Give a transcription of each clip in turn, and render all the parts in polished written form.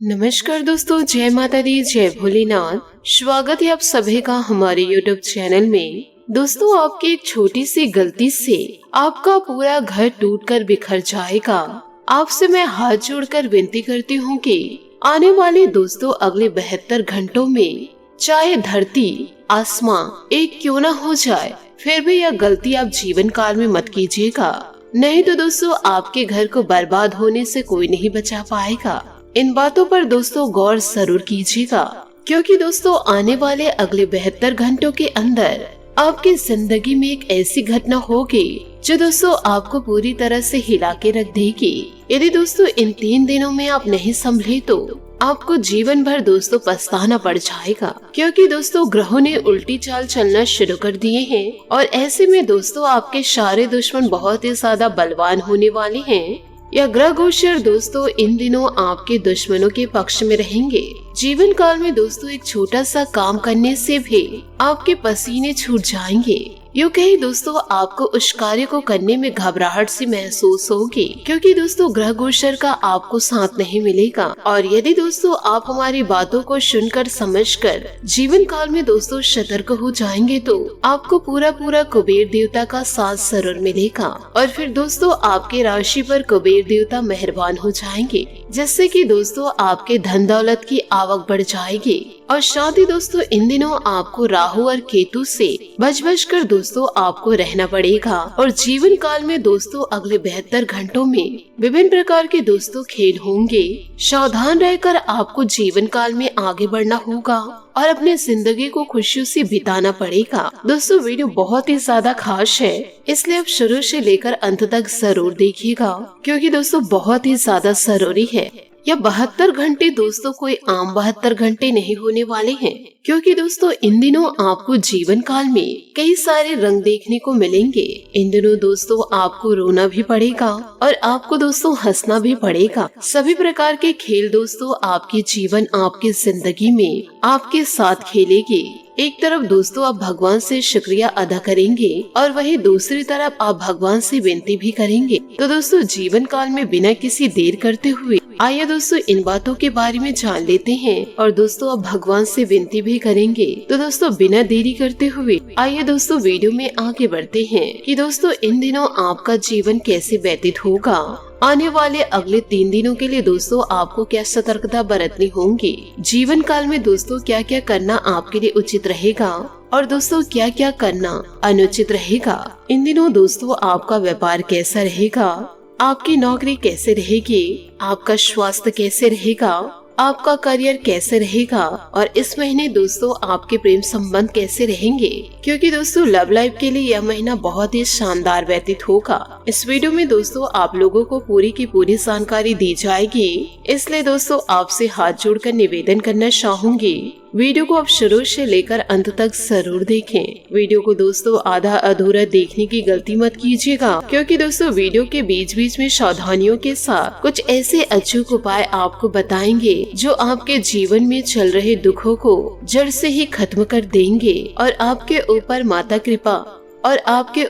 नमस्कार दोस्तों, जय माता दी, जय भोलेनाथ। स्वागत है आप सभी का हमारे YouTube चैनल में। दोस्तों, आपकी एक छोटी सी गलती से आपका पूरा घर टूटकर बिखर जाएगा। आपसे मैं हाथ जोड़कर विनती करती हूँ कि आने वाले दोस्तों अगले 72 घंटों में चाहे धरती आसमां एक क्यों न हो जाए, फिर भी यह गलती आप जीवन काल में मत कीजिएगा। नहीं तो दोस्तों, आपके घर को बर्बाद होने से कोई नहीं बचा पाएगा। इन बातों पर दोस्तों गौर जरूर कीजिएगा, क्योंकि दोस्तों आने वाले अगले 72 घंटों के अंदर आपकी जिंदगी में एक ऐसी घटना होगी जो दोस्तों आपको पूरी तरह से हिला के रख देगी। यदि दोस्तों इन 3 दिनों में आप नहीं संभले तो आपको जीवन भर दोस्तों पछताना पड़ जाएगा, क्योंकि दोस्तों ग्रहों ने उल्टी चाल चलना शुरू कर दिए हैं और ऐसे में दोस्तों आपके सारे दुश्मन बहुत ही ज्यादा बलवान होने वाले हैं। यह ग्रह गोचर दोस्तों इन दिनों आपके दुश्मनों के पक्ष में रहेंगे। जीवन काल में दोस्तों एक छोटा सा काम करने से भी आपके पसीने छूट जाएंगे। यूँ कहीं दोस्तों आपको उस कार्य को करने में घबराहट सी महसूस होगी, क्योंकि दोस्तों ग्रह गोचर का आपको साथ नहीं मिलेगा। और यदि दोस्तों आप हमारी बातों को सुनकर समझकर जीवन काल में दोस्तों सतर्क हो जाएंगे तो आपको पूरा कुबेर देवता का साथ जरूर मिलेगा। और फिर दोस्तों आपके राशि पर कुबेर देवता मेहरबान हो जाएंगे, जिससे कि दोस्तों आपके धन दौलत की आवक बढ़ जाएगी। और साथ ही दोस्तों इन दिनों आपको राहु और केतु से बच कर दोस्तों आपको रहना पड़ेगा। और जीवन काल में दोस्तों अगले 72 घंटों में विभिन्न प्रकार के दोस्तों खेल होंगे। सावधान रहकर आपको जीवन काल में आगे बढ़ना होगा और अपने जिंदगी को खुशियों से बिताना पड़ेगा। दोस्तों वीडियो बहुत ही ज्यादा खास है, इसलिए आप शुरू से लेकर अंत तक जरूर देखिएगा, क्योंकि दोस्तों बहुत ही ज्यादा जरूरी है। यह 72 घंटे दोस्तों कोई आम 72 घंटे नहीं होने वाले हैं, क्योंकि दोस्तों इन दिनों आपको जीवन काल में कई सारे रंग देखने को मिलेंगे। इन दिनों दोस्तों आपको रोना भी पड़ेगा और आपको दोस्तों हंसना भी पड़ेगा। सभी प्रकार के खेल दोस्तों आपके जीवन आपकी जिंदगी में आपके साथ खेलेगी। एक तरफ दोस्तों आप भगवान से शुक्रिया अदा करेंगे और वहीं दूसरी तरफ आप भगवान से विनती भी करेंगे। तो दोस्तों जीवन काल में बिना किसी देर करते हुए आइए दोस्तों इन बातों के बारे में जान लेते हैं और दोस्तों आप भगवान से विनती भी करेंगे। तो दोस्तों बिना देरी करते हुए आइए दोस्तों वीडियो में आगे बढ़ते हैं कि दोस्तों इन दिनों आपका जीवन कैसे व्यतीत होगा। आने वाले अगले 3 दिनों के लिए दोस्तों आपको क्या सतर्कता बरतनी होगी। जीवन काल में दोस्तों क्या क्या करना आपके लिए उचित रहेगा और दोस्तों क्या क्या करना अनुचित रहेगा। इन दिनों दोस्तों आपका व्यापार कैसा रहेगा, आपकी नौकरी कैसे रहेगी, आपका स्वास्थ्य कैसे रहेगा, आपका करियर कैसे रहेगा और इस महीने दोस्तों आपके प्रेम संबंध कैसे रहेंगे, क्योंकि दोस्तों लव लाइफ के लिए यह महीना बहुत ही शानदार व्यतीत होगा। इस वीडियो में दोस्तों आप लोगों को पूरी की पूरी जानकारी दी जाएगी, इसलिए दोस्तों आपसे हाथ जोड़कर निवेदन करना चाहूंगी वीडियो को आप शुरू से लेकर अंत तक जरूर देखें। वीडियो को दोस्तों आधा अधूरा देखने की गलती मत कीजिएगा, क्योंकि दोस्तों वीडियो के बीच में सावधानियों के साथ कुछ ऐसे अचूक उपाय आपको बताएंगे जो आपके जीवन में चल रहे दुखों को जड़ से ही खत्म कर देंगे और आपके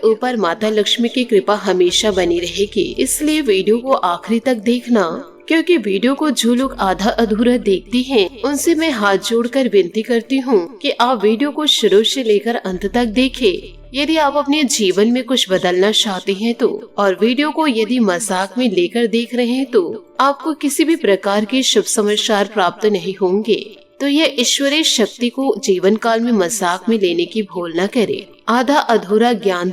ऊपर माता लक्ष्मी की कृपा हमेशा बनी रहेगी। इसलिए वीडियो को आखिरी तक देखना, क्योंकि वीडियो को जो लोग आधा अधूरा देखते हैं उनसे मैं हाथ जोड़कर विनती करती हूँ कि आप वीडियो को शुरू से लेकर अंत तक देखें। यदि आप अपने जीवन में कुछ बदलना चाहते हैं तो, और वीडियो को यदि मजाक में लेकर देख रहे हैं तो आपको किसी भी प्रकार के शुभ समाचार प्राप्त नहीं होंगे। तो यह ईश्वरीय शक्ति को जीवन काल में मजाक में लेने की भूल न करें। आधा अधूरा ज्ञान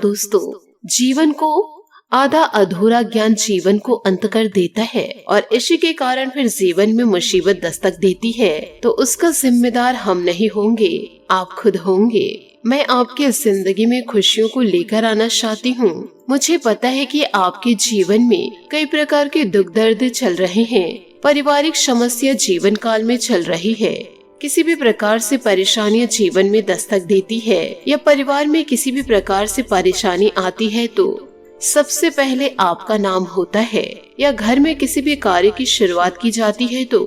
जीवन को अंत कर देता है और इसी के कारण फिर जीवन में मुसीबत दस्तक देती है। तो उसका जिम्मेदार हम नहीं होंगे, आप खुद होंगे। मैं आपके जिंदगी में खुशियों को लेकर आना चाहती हूँ। मुझे पता है कि आपके जीवन में कई प्रकार के दुख दर्द चल रहे हैं, पारिवारिक समस्या जीवन काल में चल रही है, किसी भी प्रकार से परेशानियां जीवन में दस्तक देती है या परिवार में किसी भी प्रकार से परेशानी आती है तो सबसे पहले आपका नाम होता है, या घर में किसी भी कार्य की शुरुआत की जाती है तो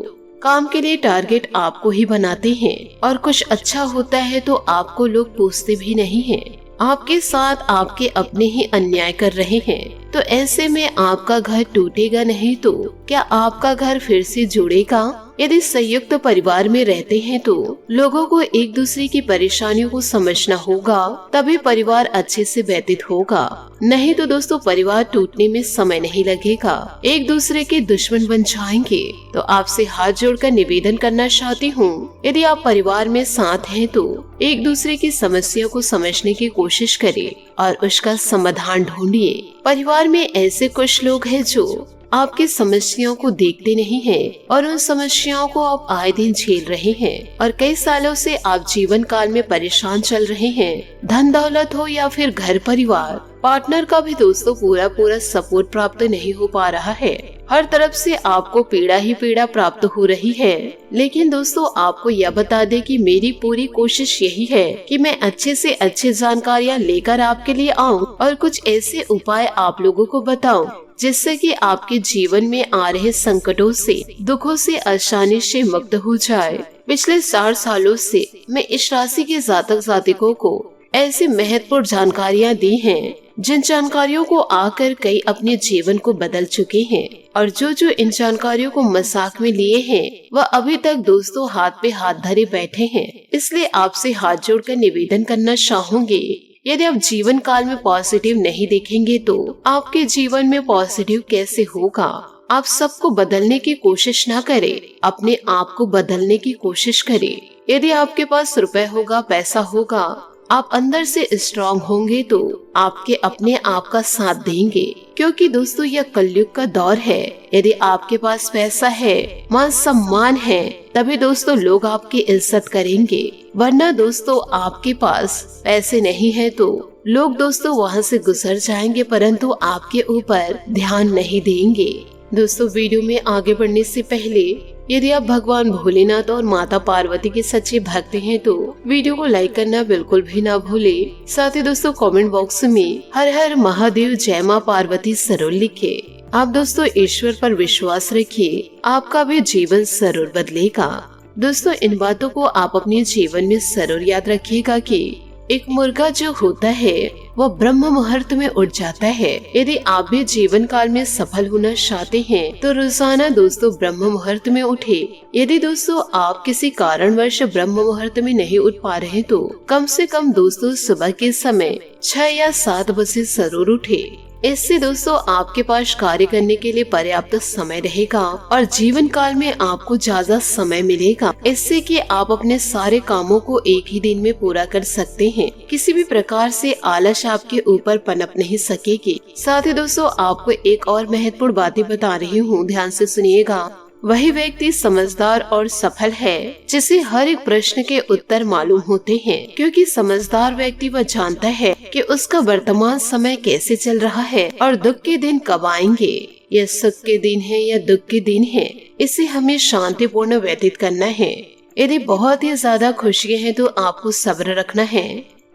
काम के लिए टारगेट आपको ही बनाते हैं और कुछ अच्छा होता है तो आपको लोग पूछते भी नहीं हैं। आपके साथ आपके अपने ही अन्याय कर रहे हैं। तो ऐसे में आपका घर टूटेगा नहीं तो क्या आपका घर फिर से जुड़ेगा? यदि संयुक्त परिवार में रहते हैं तो लोगों को एक दूसरे की परेशानियों को समझना होगा, तभी परिवार अच्छे से व्यतीत होगा। नहीं तो दोस्तों परिवार टूटने में समय नहीं लगेगा, एक दूसरे के दुश्मन बन जाएंगे। तो आपसे हाथ जोड़कर निवेदन करना चाहती हूँ, यदि आप परिवार में साथ हैं तो एक दूसरे की समस्या को समझने की कोशिश करें और उसका समाधान ढूंढिए। परिवार में ऐसे कुछ लोग हैं जो आपकी समस्याओं को देखते नहीं हैं और उन समस्याओं को आप आए दिन झेल रहे हैं और कई सालों से आप जीवन काल में परेशान चल रहे हैं। धन दौलत हो या फिर घर परिवार, पार्टनर का भी दोस्तों पूरा सपोर्ट प्राप्त नहीं हो पा रहा है। हर तरफ से आपको पीड़ा ही पीड़ा प्राप्त हो रही है। लेकिन दोस्तों आपको यह बता दें कि मेरी पूरी कोशिश यही है कि मैं अच्छे से अच्छी जानकारियाँ लेकर आपके लिए आऊं और कुछ ऐसे उपाय आप लोगों को बताऊं जिससे कि आपके जीवन में आ रहे संकटों से, दुखों से आसानी से मुक्त हो जाए। पिछले 4 सालों से मैं इस राशि के जातक जातिकों को ऐसी महत्वपूर्ण जानकारियाँ दी हैं जिन जानकारियों को आकर कई अपने जीवन को बदल चुके हैं और जो इन जानकारियों को मजाक में लिए हैं वह अभी तक दोस्तों हाथ पे हाथ धरे बैठे हैं। इसलिए आपसे हाथ जोड़कर निवेदन करना चाहूंगी, यदि आप जीवन काल में पॉजिटिव नहीं देखेंगे तो आपके जीवन में पॉजिटिव कैसे होगा? आप सबको बदलने की कोशिश ना करें, अपने आप को बदलने की कोशिश करें। यदि आपके पास रुपए होगा, पैसा होगा, आप अंदर से स्ट्रांग होंगे तो आपके अपने आप का साथ देंगे, क्योंकि दोस्तों यह कलयुग का दौर है। यदि आपके पास पैसा है, मान सम्मान है, तभी दोस्तों लोग आपकी इज्जत करेंगे, वरना दोस्तों आपके पास पैसे नहीं है तो लोग दोस्तों वहां से गुजर जाएंगे, परंतु आपके ऊपर ध्यान नहीं देंगे। दोस्तों वीडियो में आगे बढ़ने से पहले यदि आप भगवान भोलेनाथ और माता पार्वती के सच्चे भक्त हैं तो वीडियो को लाइक करना बिल्कुल भी ना भूले। साथ ही दोस्तों कमेंट बॉक्स में हर हर महादेव जय मां पार्वती जरूर लिखे। आप दोस्तों ईश्वर पर विश्वास रखिए, आपका भी जीवन जरूर बदलेगा। दोस्तों इन बातों को आप अपने जीवन में जरूर याद रखिएगा कि एक मुर्गा जो होता है वह ब्रह्म मुहूर्त में उठ जाता है। यदि आप भी जीवन काल में सफल होना चाहते हैं तो रोजाना दोस्तों ब्रह्म मुहूर्त में उठे। यदि दोस्तों आप किसी कारणवश ब्रह्म मुहूर्त में नहीं उठ पा रहे तो कम से कम दोस्तों सुबह के समय 6 या 7 बजे जरूर उठे। इससे दोस्तों आपके पास कार्य करने के लिए पर्याप्त समय रहेगा और जीवन काल में आपको ज्यादा समय मिलेगा। इससे कि आप अपने सारे कामों को एक ही दिन में पूरा कर सकते हैं। किसी भी प्रकार से आलस आपके ऊपर पनप नहीं सकेगी। साथ ही दोस्तों आपको एक और महत्वपूर्ण बातें बता रही हूँ, ध्यान से सुनिएगा। वही व्यक्ति समझदार और सफल है जिसे हर एक प्रश्न के उत्तर मालूम होते हैं, क्योंकि समझदार व्यक्ति वह जानता है कि उसका वर्तमान समय कैसे चल रहा है और दुख के दिन कब आएंगे। यह सुख के दिन है या दुख के दिन है, इसे हमें शांतिपूर्ण व्यतीत करना है। यदि बहुत ही ज्यादा खुशियाँ हैं तो आपको सब्र रखना है।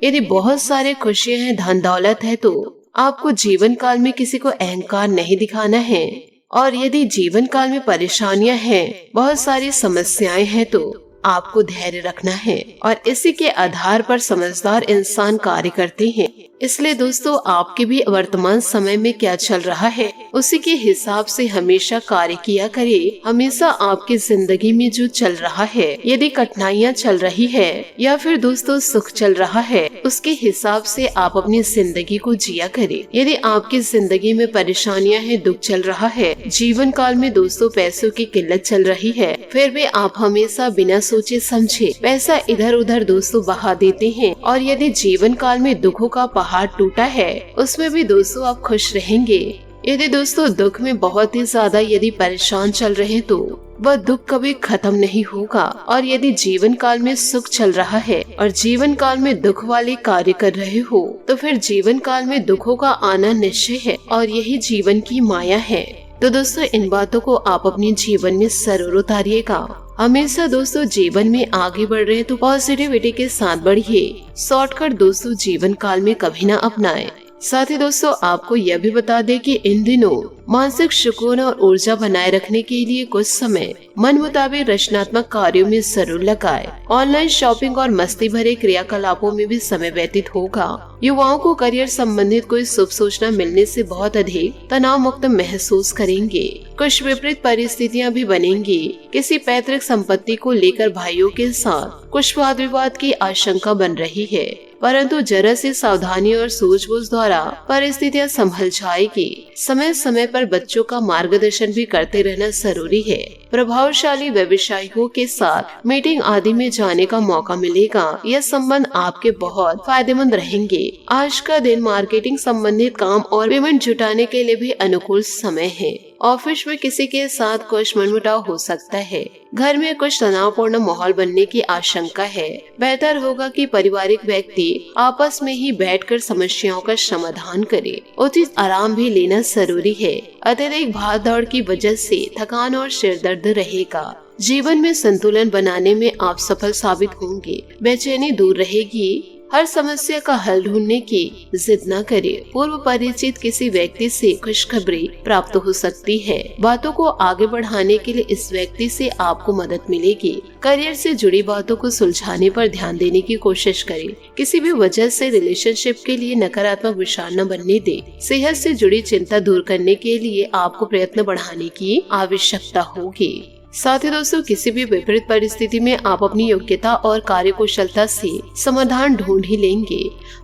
यदि बहुत सारे खुशियाँ हैं, धन दौलत है तो आपको जीवन काल में किसी को अहंकार नहीं दिखाना है। और यदि जीवन काल में परेशानियां हैं, बहुत सारी समस्याएं हैं तो आपको धैर्य रखना है और इसी के आधार पर समझदार इंसान कार्य करते हैं। इसलिए दोस्तों आपके भी वर्तमान समय में क्या चल रहा है उसी के हिसाब से हमेशा कार्य किया करिए। हमेशा आपकी जिंदगी में जो चल रहा है, यदि कठिनाइयाँ चल रही है या फिर दोस्तों सुख चल रहा है, उसके हिसाब से आप अपनी जिंदगी को जिया करें। यदि आपकी जिंदगी में परेशानियाँ हैं, दुख चल रहा है, जीवन काल में दोस्तों पैसों की किल्लत चल रही है, फिर भी आप हमेशा बिना सोचे समझे पैसा इधर उधर दोस्तों बहा देते हैं और यदि जीवन काल में दुखों का पहाड़ टूटा है, उसमें भी दोस्तों आप खुश रहेंगे। यदि दोस्तों दुख में बहुत ही ज्यादा यदि परेशान चल रहे तो वह दुख कभी खत्म नहीं होगा और यदि जीवन काल में सुख चल रहा है और जीवन काल में दुख वाले कार्य कर रहे हो तो फिर जीवन काल में दुखों का आना निश्चय है और यही जीवन की माया है। तो दोस्तों इन बातों को आप अपने जीवन में जरूर उतारिएगा। हमेशा दोस्तों जीवन में आगे बढ़ रहे तो पॉजिटिविटी के साथ बढ़िए। शॉर्टकट दोस्तों जीवन काल में कभी ना अपनाएं। साथ ही दोस्तों आपको यह भी बता दें कि इन दिनों मानसिक सुकून और ऊर्जा बनाए रखने के लिए कुछ समय मन मुताबिक रचनात्मक कार्यों में जरूर लगाएं। ऑनलाइन शॉपिंग और मस्ती भरे क्रियाकलापों में भी समय व्यतीत होगा। युवाओं को करियर संबंधित कोई शुभ सूचना मिलने से बहुत अधिक तनाव मुक्त महसूस करेंगे। कुछ विपरीत परिस्थितियां भी बनेंगी। किसी पैतृक संपत्ति को लेकर भाइयों के साथ कुछ वाद विवाद की आशंका बन रही है, परंतु जरा सी सावधानी और सूझबूझ द्वारा परिस्थितियां संभल जाएगी। समय समय पर बच्चों का मार्गदर्शन भी करते रहना जरूरी है। प्रभावशाली व्यवसायियों के साथ मीटिंग आदि में जाने का मौका मिलेगा। यह संबंध आपके बहुत फायदेमंद रहेंगे। आज का दिन मार्केटिंग संबंधित काम और पेमेंट जुटाने के लिए भी अनुकूल समय है। ऑफिस में किसी के साथ कुछ मनमुटाव हो सकता है। घर में कुछ तनावपूर्ण माहौल बनने की आशंका है। बेहतर होगा कि पारिवारिक व्यक्ति आपस में ही बैठकर समस्याओं का समाधान करे। उचित आराम भी लेना जरूरी है। अत्यधिक भाग दौड़ की वजह से थकान और सिर दर्द रहेगा। जीवन में संतुलन बनाने में आप सफल साबित होंगे। बेचैनी दूर रहेगी। हर समस्या का हल ढूंढने की जिद न करें। पूर्व परिचित किसी व्यक्ति से खुशखबरी प्राप्त हो सकती है। बातों को आगे बढ़ाने के लिए इस व्यक्ति से आपको मदद मिलेगी। करियर से जुड़ी बातों को सुलझाने पर ध्यान देने की कोशिश करें। किसी भी वजह से रिलेशनशिप के लिए नकारात्मक विचार न बनने दें। सेहत से जुड़ी चिंता दूर करने के लिए आपको प्रयत्न बढ़ाने की आवश्यकता होगी। साथ ही दोस्तों किसी भी विपरीत परिस्थिति में आप अपनी योग्यता और कार्यकुशलता से समाधान ढूंढ ही लेंगे।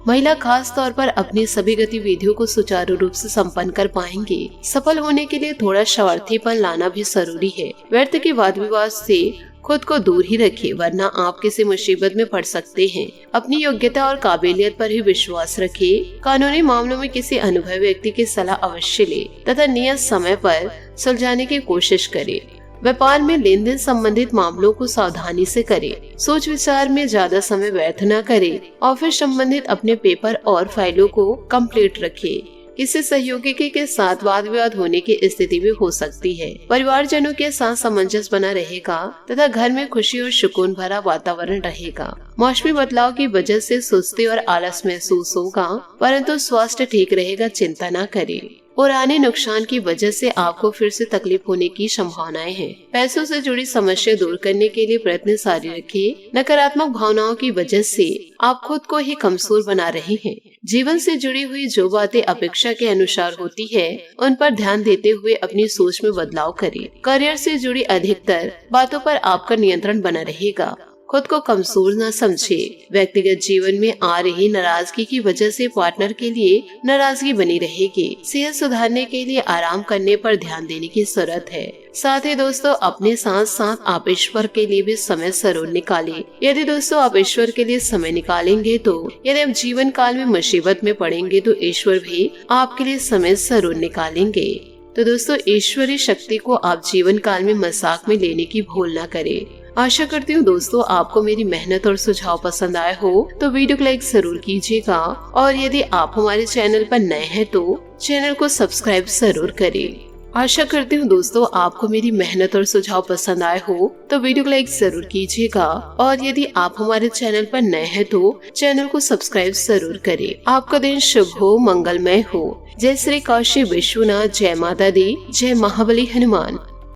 महिला खास तौर पर अपनी सभी गतिविधियों को सुचारू रूप से संपन्न कर पाएंगे। सफल होने के लिए थोड़ा स्वार्थीपन लाना भी जरूरी है। व्यर्थ के वाद विवाद से खुद को दूर ही रखें, वरना आप किसी मुसीबत में पड़ सकते हैं। अपनी योग्यता और काबिलियत पर ही विश्वास रखें। कानूनी मामलों में किसी अनुभवी व्यक्ति की सलाह अवश्य ले तथा नियत समय पर सुलझाने की कोशिश करें। व्यापार में लेन देन संबंधित मामलों को सावधानी से करें। सोच विचार में ज्यादा समय व्यर्थ न करें। ऑफिस संबंधित अपने पेपर और फाइलों को कंप्लीट रखें। किसी सहयोगी के साथ वाद विवाद होने की स्थिति भी हो सकती है। परिवारजनों के साथ सामंजस्य बना रहेगा तथा घर में खुशी और सुकून भरा वातावरण रहेगा। मौसमी बदलाव की वजह से सुस्ती और आलस महसूस होगा, परंतु स्वास्थ्य ठीक रहेगा, चिंता न करें। पुराने नुकसान की वजह से आपको फिर से तकलीफ होने की संभावनाएं हैं। पैसों से जुड़ी समस्या दूर करने के लिए प्रयत्न जारी रखिए। नकारात्मक भावनाओं की वजह से आप खुद को ही कमजोर बना रहे हैं। जीवन से जुड़ी हुई जो बातें अपेक्षा के अनुसार होती है, उन पर ध्यान देते हुए अपनी सोच में बदलाव करें। करियर से जुड़ी अधिकतर बातों पर आपका नियंत्रण बना रहेगा। खुद को कमजोर न समझे। व्यक्तिगत जीवन में आ रही नाराजगी की वजह से पार्टनर के लिए नाराजगी बनी रहेगी। सेहत सुधारने के लिए आराम करने पर ध्यान देने की जरूरत है। साथ ही दोस्तों अपने साथ साथ आप ईश्वर के लिए भी समय जरूर निकालें। यदि दोस्तों आप ईश्वर के लिए समय निकालेंगे तो यदि आप जीवन काल में मुसीबत में पड़ेंगे तो ईश्वर भी आपके लिए समय जरूर निकालेंगे। तो दोस्तों ईश्वरीय शक्ति को आप जीवन काल में मजाक में लेने की भूल न करें। आशा करती हूँ दोस्तों आपको मेरी मेहनत और सुझाव पसंद आए हो तो वीडियो को लाइक जरूर कीजिएगा, और यदि आप हमारे चैनल पर नए हैं तो चैनल को सब्सक्राइब जरूर करें। आशा करती हूँ दोस्तों आपको मेरी मेहनत और सुझाव पसंद आए हो तो वीडियो को लाइक जरूर कीजिएगा, और यदि आप हमारे चैनल पर नए हैं तो चैनल को सब्सक्राइब जरूर करें। आपका दिन शुभ हो, मंगलमय हो। जय श्री काशी विश्वनाथ, जय माता दी, जय महाबली हनुमान।